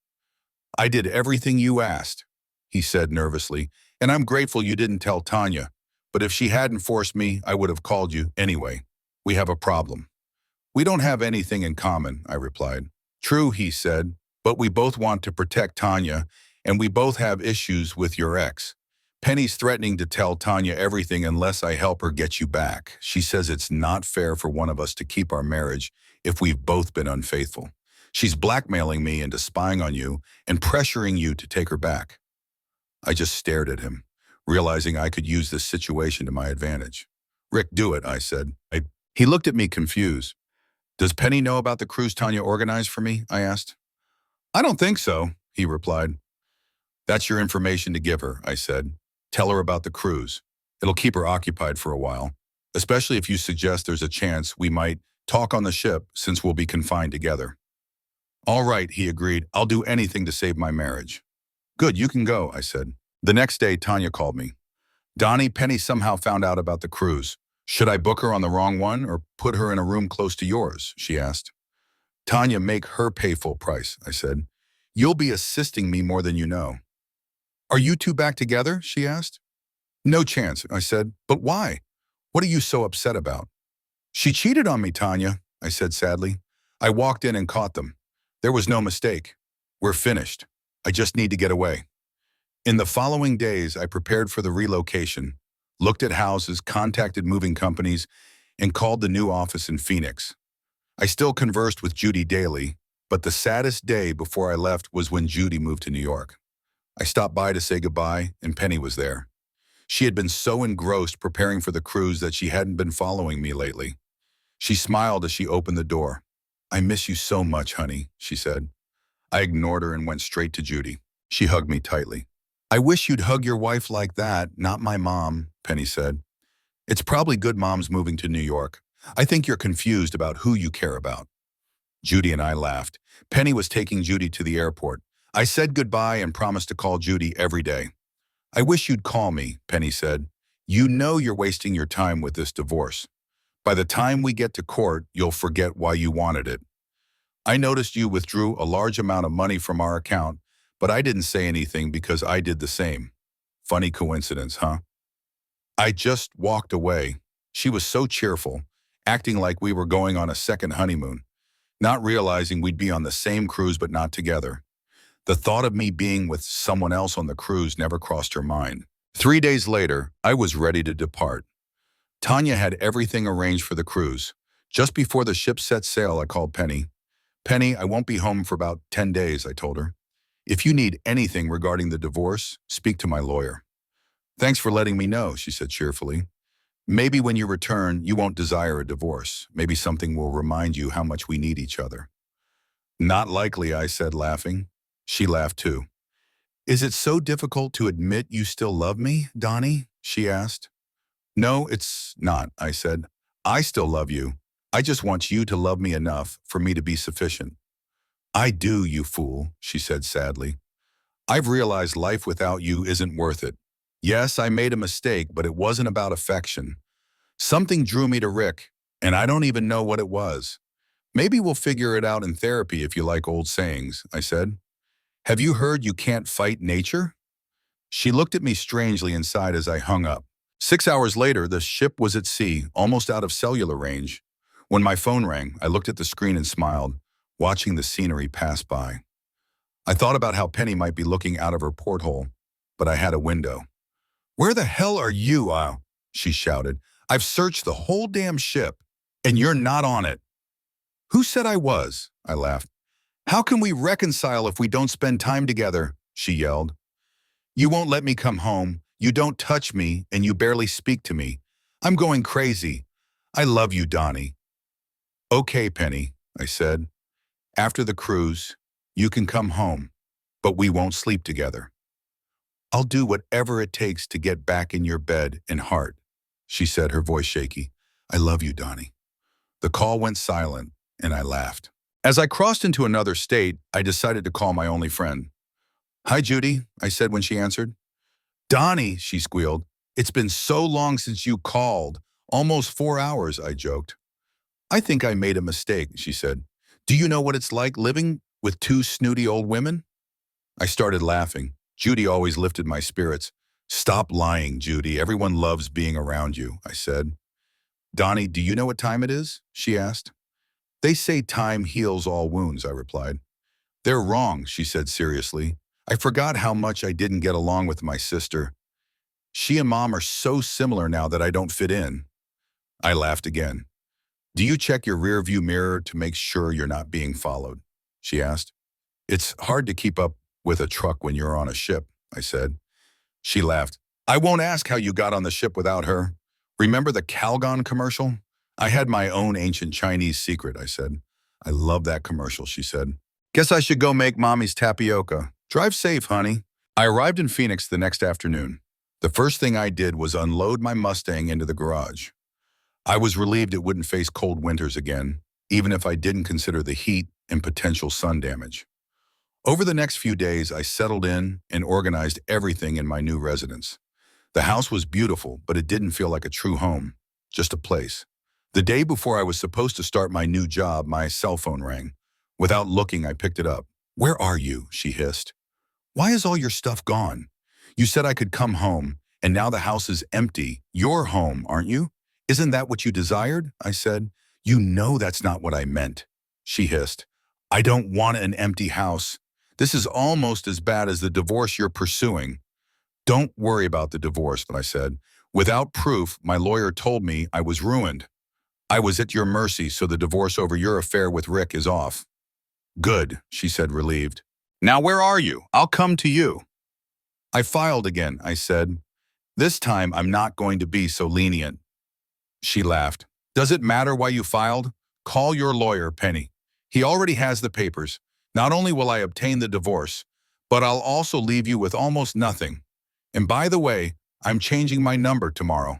"I did everything you asked," he said nervously, "and I'm grateful you didn't tell Tanya. But if she hadn't forced me, I would have called you anyway. We have a problem." "We don't have anything in common," I replied. "True," he said, "but we both want to protect Tanya, and we both have issues with your ex. Penny's threatening to tell Tanya everything unless I help her get you back. She says it's not fair for one of us to keep our marriage if we've both been unfaithful. She's blackmailing me into spying on you and pressuring you to take her back." I just stared at him, realizing I could use this situation to my advantage. "Rick, do it," I said. He looked at me confused. "Does Penny know about the cruise Tanya organized for me?" I asked. "I don't think so," he replied. "That's your information to give her," I said. "Tell her about the cruise. It'll keep her occupied for a while, especially if you suggest there's a chance we might talk on the ship since we'll be confined together." "All right," he agreed. "I'll do anything to save my marriage." "Good, you can go," I said. The next day, Tanya called me. "Donnie, Penny somehow found out about the cruise. Should I book her on the wrong one or put her in a room close to yours?" she asked. "Tanya, make her pay full price," I said. "You'll be assisting me more than you know." "Are you two back together?" she asked. "No chance," I said. "But why? What are you so upset about?" "She cheated on me, Tanya," I said sadly. "I walked in and caught them. There was no mistake. We're finished. I just need to get away." In the following days, I prepared for the relocation, looked at houses, contacted moving companies, and called the new office in Phoenix. I still conversed with Judy daily, but the saddest day before I left was when Judy moved to New York. I stopped by to say goodbye, and Penny was there. She had been so engrossed preparing for the cruise that she hadn't been following me lately. She smiled as she opened the door. "I miss you so much, honey," she said. I ignored her and went straight to Judy. She hugged me tightly. "I wish you'd hug your wife like that, not my mom," Penny said. "It's probably good mom's moving to New York. I think you're confused about who you care about." Judy and I laughed. Penny was taking Judy to the airport. I said goodbye and promised to call Judy every day. "I wish you'd call me," Penny said. "You know you're wasting your time with this divorce. By the time we get to court, you'll forget why you wanted it. I noticed you withdrew a large amount of money from our account, but I didn't say anything because I did the same. Funny coincidence, huh?" I just walked away. She was so cheerful, acting like we were going on a second honeymoon, not realizing we'd be on the same cruise but not together. The thought of me being with someone else on the cruise never crossed her mind. 3 days later, I was ready to depart. Tanya had everything arranged for the cruise. Just before the ship set sail, I called Penny. "Penny, I won't be home for about 10 days, I told her. "If you need anything regarding the divorce, speak to my lawyer." "Thanks for letting me know," she said cheerfully. "Maybe when you return, you won't desire a divorce. Maybe something will remind you how much we need each other." "Not likely," I said, laughing. She laughed too. "Is it so difficult to admit you still love me, Donnie?" she asked. "No, it's not," I said. "I still love you. I just want you to love me enough for me to be sufficient." "I do, you fool," she said sadly. "I've realized life without you isn't worth it. Yes, I made a mistake, but it wasn't about affection. Something drew me to Rick, and I don't even know what it was. Maybe we'll figure it out in therapy if you like old sayings," I said. "Have you heard you can't fight nature?" She looked at me strangely and sighed as I hung up. 6 hours later, the ship was at sea, almost out of cellular range. When my phone rang, I looked at the screen and smiled, watching the scenery pass by. I thought about how Penny might be looking out of her porthole, but I had a window. "Where the hell are you, she shouted. "I've searched the whole damn ship, and you're not on it." "Who said I was?" I laughed. "How can we reconcile if we don't spend time together?" she yelled. "You won't let me come home, you don't touch me, and you barely speak to me. I'm going crazy. I love you, Donnie." "Okay, Penny," I said. After the cruise, you can come home, but we won't sleep together. I'll do whatever it takes to get back in your bed and heart, she said, her voice shaky. I love you, Donnie. The call went silent, and I laughed. As I crossed into another state, I decided to call my only friend. Hi, Judy, I said when she answered. Donnie, she squealed. It's been so long since you called. Almost 4 hours, I joked. I think I made a mistake, she said. Do you know what it's like living with two snooty old women? I started laughing. Judy always lifted my spirits. Stop lying, Judy. Everyone loves being around you, I said. Donnie, do you know what time it is? She asked. They say time heals all wounds, I replied. They're wrong, she said seriously. I forgot how much I didn't get along with my sister. She and Mom are so similar now that I don't fit in. I laughed again. Do you check your rearview mirror to make sure you're not being followed? She asked. It's hard to keep up with a truck when you're on a ship, I said. She laughed. I won't ask how you got on the ship without her. Remember the Calgon commercial? I had my own ancient Chinese secret, I said. I love that commercial, she said. Guess I should go make Mommy's tapioca. Drive safe, honey. I arrived in Phoenix the next afternoon. The first thing I did was unload my Mustang into the garage. I was relieved it wouldn't face cold winters again, even if I didn't consider the heat and potential sun damage. Over the next few days, I settled in and organized everything in my new residence. The house was beautiful, but it didn't feel like a true home, just a place. The day before I was supposed to start my new job, my cell phone rang. Without looking, I picked it up. Where are you? She hissed. Why is all your stuff gone? You said I could come home, and now the house is empty. You're home, aren't you? Isn't that what you desired? I said. You know that's not what I meant. She hissed. I don't want an empty house. This is almost as bad as the divorce you're pursuing. Don't worry about the divorce, I said. Without proof, my lawyer told me I was ruined. I was at your mercy, so the divorce over your affair with Rick is off. Good, she said, relieved. Now where are you? I'll come to you. I filed again, I said. This time I'm not going to be so lenient. She laughed. Does it matter why you filed? Call your lawyer, Penny. He already has the papers. Not only will I obtain the divorce, but I'll also leave you with almost nothing. And by the way, I'm changing my number tomorrow.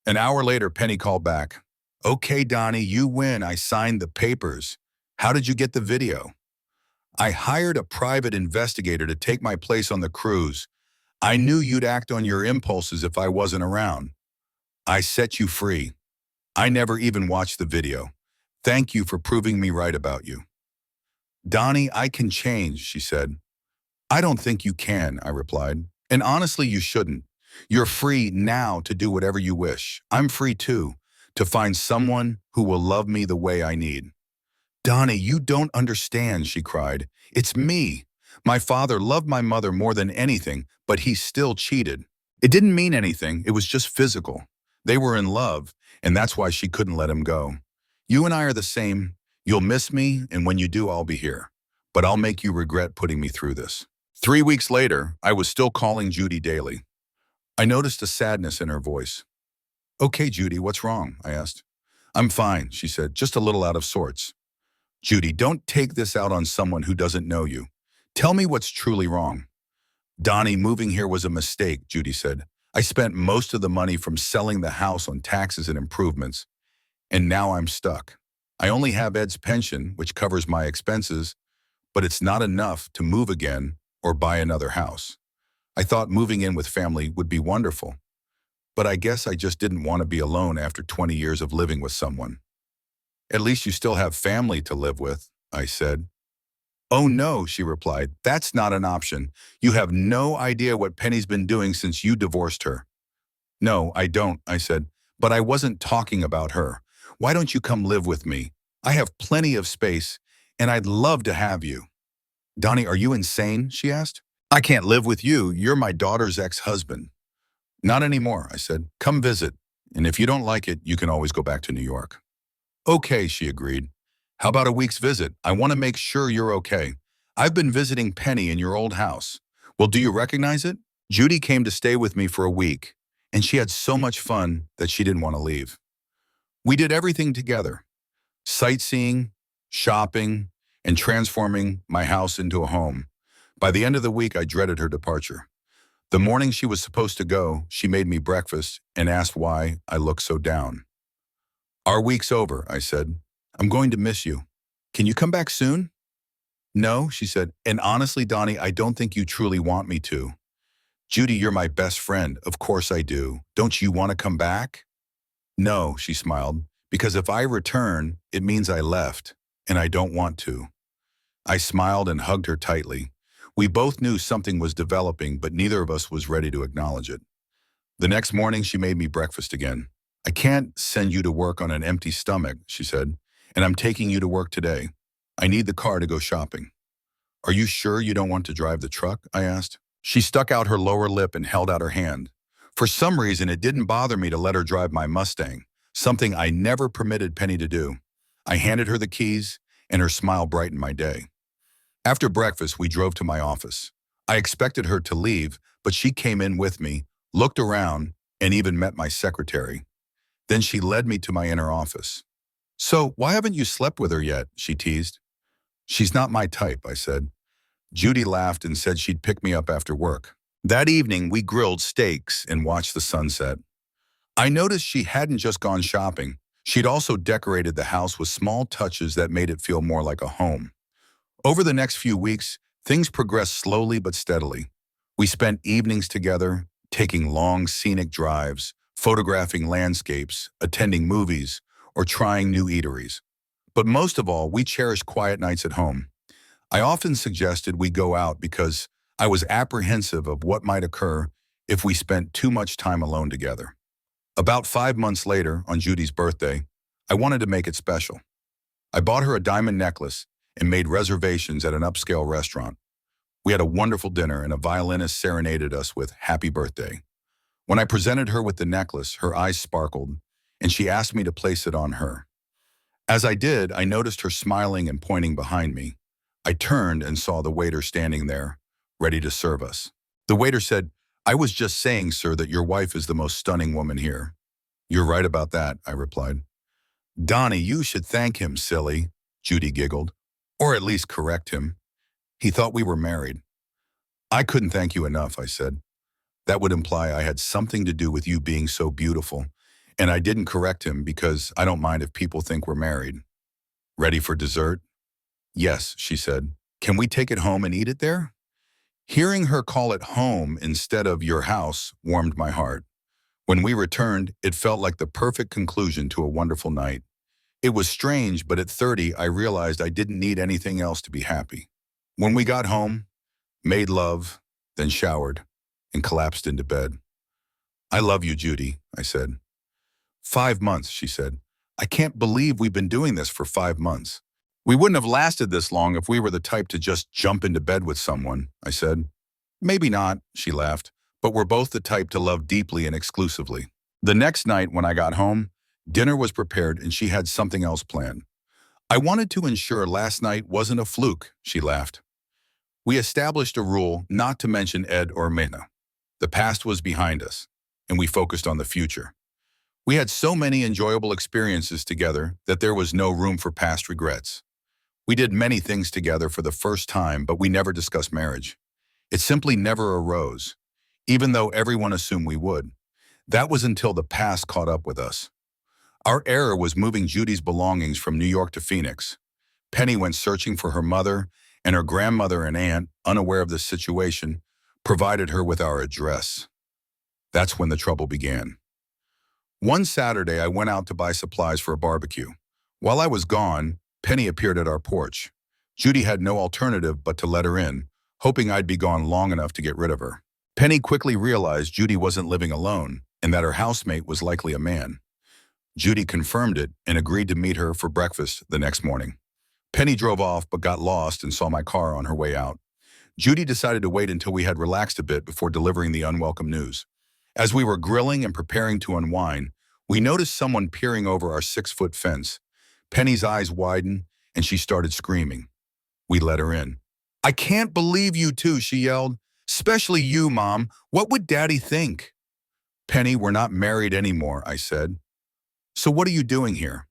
An hour later, Penny called back. Okay, Donnie, you win. I signed the papers. How did you get the video? I hired a private investigator to take my place on the cruise. I knew you'd act on your impulses if I wasn't around. I set you free. I never even watched the video. Thank you for proving me right about you. Donnie, I can change, she said. I don't think you can, I replied. And honestly, you shouldn't. You're free now to do whatever you wish. I'm free too, to find someone who will love me the way I need. Donnie, you don't understand, she cried. It's me. My father loved my mother more than anything, but he still cheated. It didn't mean anything. It was just physical. They were in love, and that's why she couldn't let him go. You and I are the same. You'll miss me, and when you do, I'll be here. But I'll make you regret putting me through this. 3 weeks later, I was still calling Judy daily. I noticed a sadness in her voice. Okay, Judy, what's wrong? I asked. I'm fine, she said, just a little out of sorts. Judy, don't take this out on someone who doesn't know you. Tell me what's truly wrong. Donnie, moving here was a mistake, Judy said. I spent most of the money from selling the house on taxes and improvements, and now I'm stuck. I only have Ed's pension, which covers my expenses, but it's not enough to move again or buy another house. I thought moving in with family would be wonderful, but I guess I just didn't want to be alone after 20 years of living with someone. At least you still have family to live with, I said. Oh no, she replied, that's not an option. You have no idea what Penny's been doing since you divorced her. No, I don't, I said, but I wasn't talking about her. Why don't you come live with me? I have plenty of space, and I'd love to have you. Donnie, are you insane? She asked. I can't live with you. You're my daughter's ex-husband. Not anymore, I said. Come visit, and if you don't like it, you can always go back to New York. Okay, she agreed. How about a week's visit? I want to make sure you're okay. I've been visiting Penny in your old house. Well, do you recognize it? Judy came to stay with me for a week, and she had so much fun that she didn't want to leave. We did everything together. Sightseeing, shopping, and transforming my house into a home. By the end of the week, I dreaded her departure. The morning she was supposed to go, she made me breakfast and asked why I looked so down. "Our week's over," I said. "I'm going to miss you. Can you come back soon?" "No," she said, "and honestly, Donnie, I don't think you truly want me to." "Judy, you're my best friend. Of course I do. Don't you want to come back?" "No," she smiled, "because if I return, it means I left, and I don't want to." I smiled and hugged her tightly. We both knew something was developing, but neither of us was ready to acknowledge it. The next morning, she made me breakfast again. "I can't send you to work on an empty stomach," she said, "and I'm taking you to work today. I need the car to go shopping." "Are you sure you don't want to drive the truck?" I asked. She stuck out her lower lip and held out her hand. For some reason, it didn't bother me to let her drive my Mustang, something I never permitted Penny to do. I handed her the keys, and her smile brightened my day. After breakfast, we drove to my office. I expected her to leave, but she came in with me, looked around, and even met my secretary. Then she led me to my inner office. "So, why haven't you slept with her yet?" she teased. "She's not my type," I said. Judy laughed and said she'd pick me up after work. That evening, we grilled steaks and watched the sunset. I noticed she hadn't just gone shopping. She'd also decorated the house with small touches that made it feel more like a home. Over the next few weeks, things progressed slowly but steadily. We spent evenings together, taking long scenic drives, photographing landscapes, attending movies, or trying new eateries. But most of all, we cherished quiet nights at home. I often suggested we go out because I was apprehensive of what might occur if we spent too much time alone together. About 5 months later, on Judy's birthday, I wanted to make it special. I bought her a diamond necklace and made reservations at an upscale restaurant. We had a wonderful dinner and a violinist serenaded us with "Happy Birthday." When I presented her with the necklace, her eyes sparkled, and she asked me to place it on her. As I did, I noticed her smiling and pointing behind me. I turned and saw the waiter standing there, ready to serve us. The waiter said, "I was just saying, sir, that your wife is the most stunning woman here." "You're right about that," I replied. "Donnie, you should thank him, silly," Judy giggled. "Or at least correct him. He thought we were married." "I couldn't thank you enough," I said. "That would imply I had something to do with you being so beautiful. And I didn't correct him because I don't mind if people think we're married." "Ready for dessert?" "Yes," she said. "Can we take it home and eat it there?" Hearing her call it home instead of your house warmed my heart. When we returned, it felt like the perfect conclusion to a wonderful night. It was strange, but at 30, I realized I didn't need anything else to be happy. When we got home, made love, then showered, and collapsed into bed. "I love you, Judy," I said. 5 months, she said. "I can't believe we've been doing this for 5 months. We wouldn't have lasted this long if we were the type to just jump into bed with someone," I said. "Maybe not," she laughed, "but we're both the type to love deeply and exclusively." The next night when I got home, dinner was prepared and she had something else planned. "I wanted to ensure last night wasn't a fluke," she laughed. We established a rule not to mention Ed or Mina. The past was behind us, and we focused on the future. We had so many enjoyable experiences together that there was no room for past regrets. We did many things together for the first time, but we never discussed marriage. It simply never arose, even though everyone assumed we would. That was until the past caught up with us. Our error was moving Judy's belongings from New York to Phoenix. Penny went searching for her mother, and her grandmother and aunt, unaware of the situation, provided her with our address. That's when the trouble began. One Saturday, I went out to buy supplies for a barbecue. While I was gone, Penny appeared at our porch. Judy had no alternative but to let her in, hoping I'd be gone long enough to get rid of her. Penny quickly realized Judy wasn't living alone and that her housemate was likely a man. Judy confirmed it and agreed to meet her for breakfast the next morning. Penny drove off but got lost and saw my car on her way out. Judy decided to wait until we had relaxed a bit before delivering the unwelcome news. As we were grilling and preparing to unwind, we noticed someone peering over our 6-foot fence. Penny's eyes widened and she started screaming. We let her in. "I can't believe you two," she yelled. "Especially you, Mom. What would Daddy think?" "Penny, we're not married anymore," I said. "So what are you doing here?"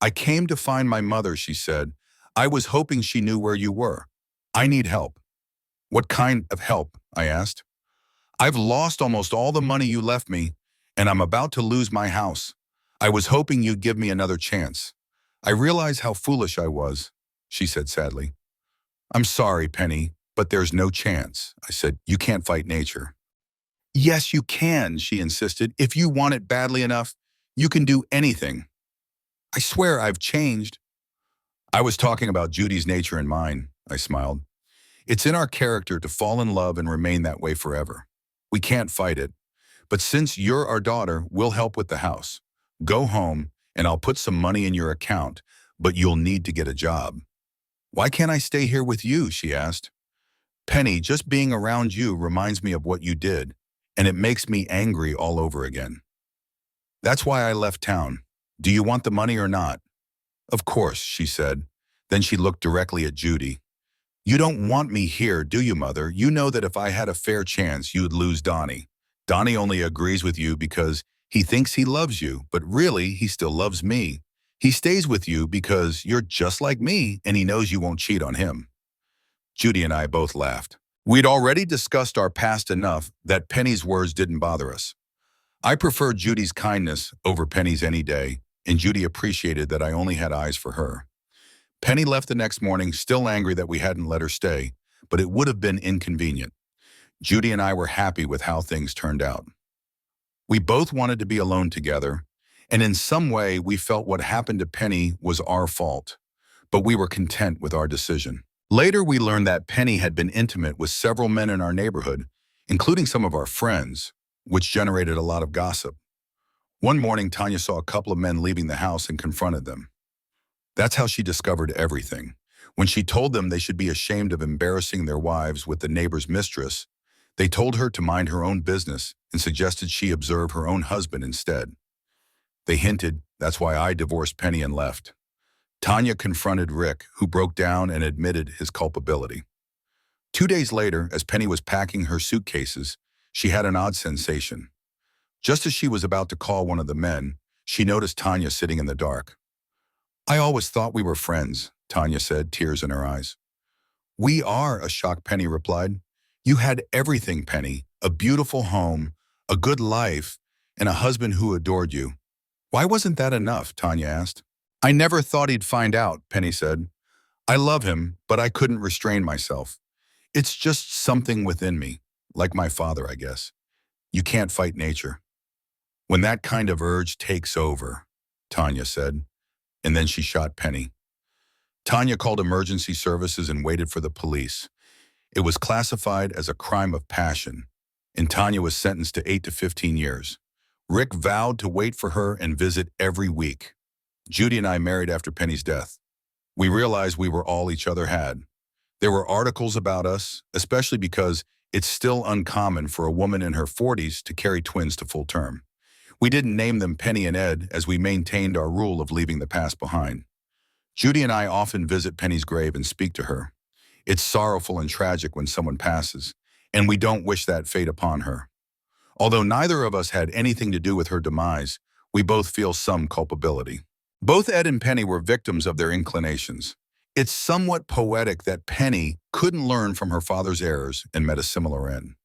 "I came to find my mother," she said. I was hoping she knew where you were. I need help. What kind of help? I asked. I've lost almost all the money you left me, and I'm about to lose my house. I was hoping you'd give me another chance. I realize how foolish I was, she said sadly. I'm sorry, Penny, but there's no chance. I said, you can't fight nature. Yes, you can, she insisted. If you want it badly enough, you can do anything. I swear I've changed. I was talking about Judy's nature and mine, I smiled. It's in our character to fall in love and remain that way forever. We can't fight it. But since you're our daughter, we'll help with the house. Go home, and I'll put some money in your account, but you'll need to get a job. Why can't I stay here with you? She asked. Penny, just being around you reminds me of what you did, and it makes me angry all over again. That's why I left town. Do you want the money or not? Of course, she said. Then she looked directly at Judy. You don't want me here, do you, Mother? You know that if I had a fair chance, you'd lose Donnie. Donnie only agrees with you because he thinks he loves you, but really, he still loves me. He stays with you because you're just like me, and he knows you won't cheat on him. Judy and I both laughed. We'd already discussed our past enough that Penny's words didn't bother us. I preferred Judy's kindness over Penny's any day, and Judy appreciated that I only had eyes for her. Penny left the next morning, still angry that we hadn't let her stay, but it would have been inconvenient. Judy and I were happy with how things turned out. We both wanted to be alone together, and in some way we felt what happened to Penny was our fault, but we were content with our decision. Later we learned that Penny had been intimate with several men in our neighborhood, including some of our friends, which generated a lot of gossip. One morning, Tanya saw a couple of men leaving the house and confronted them. That's how she discovered everything. When she told them they should be ashamed of embarrassing their wives with the neighbor's mistress, they told her to mind her own business and suggested she observe her own husband instead. They hinted that's why I divorced Penny and left. Tanya confronted Rick, who broke down and admitted his culpability. 2 days later, as Penny was packing her suitcases, she had an odd sensation. Just as she was about to call one of the men, she noticed Tanya sitting in the dark. I always thought we were friends, Tanya said, tears in her eyes. We are, a shocked Penny replied. You had everything, Penny, a beautiful home, a good life, and a husband who adored you. Why wasn't that enough? Tanya asked. I never thought he'd find out, Penny said. I love him, but I couldn't restrain myself. It's just something within me, like my father, I guess. You can't fight nature. When that kind of urge takes over, Tanya said, and then she shot Penny. Tanya called emergency services and waited for the police. It was classified as a crime of passion, and Tanya was sentenced to 8 to 15 years. Rick vowed to wait for her and visit every week. Judy and I married after Penny's death. We realized we were all each other had. There were articles about us, especially because it's still uncommon for a woman in her 40s to carry twins to full term. We didn't name them Penny and Ed as we maintained our rule of leaving the past behind. Judy and I often visit Penny's grave and speak to her. It's sorrowful and tragic when someone passes, and we don't wish that fate upon her. Although neither of us had anything to do with her demise, we both feel some culpability. Both Ed and Penny were victims of their inclinations. It's somewhat poetic that Penny couldn't learn from her father's errors and met a similar end.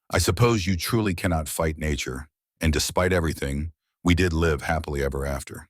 I suppose you truly cannot fight nature, and despite everything, we did live happily ever after.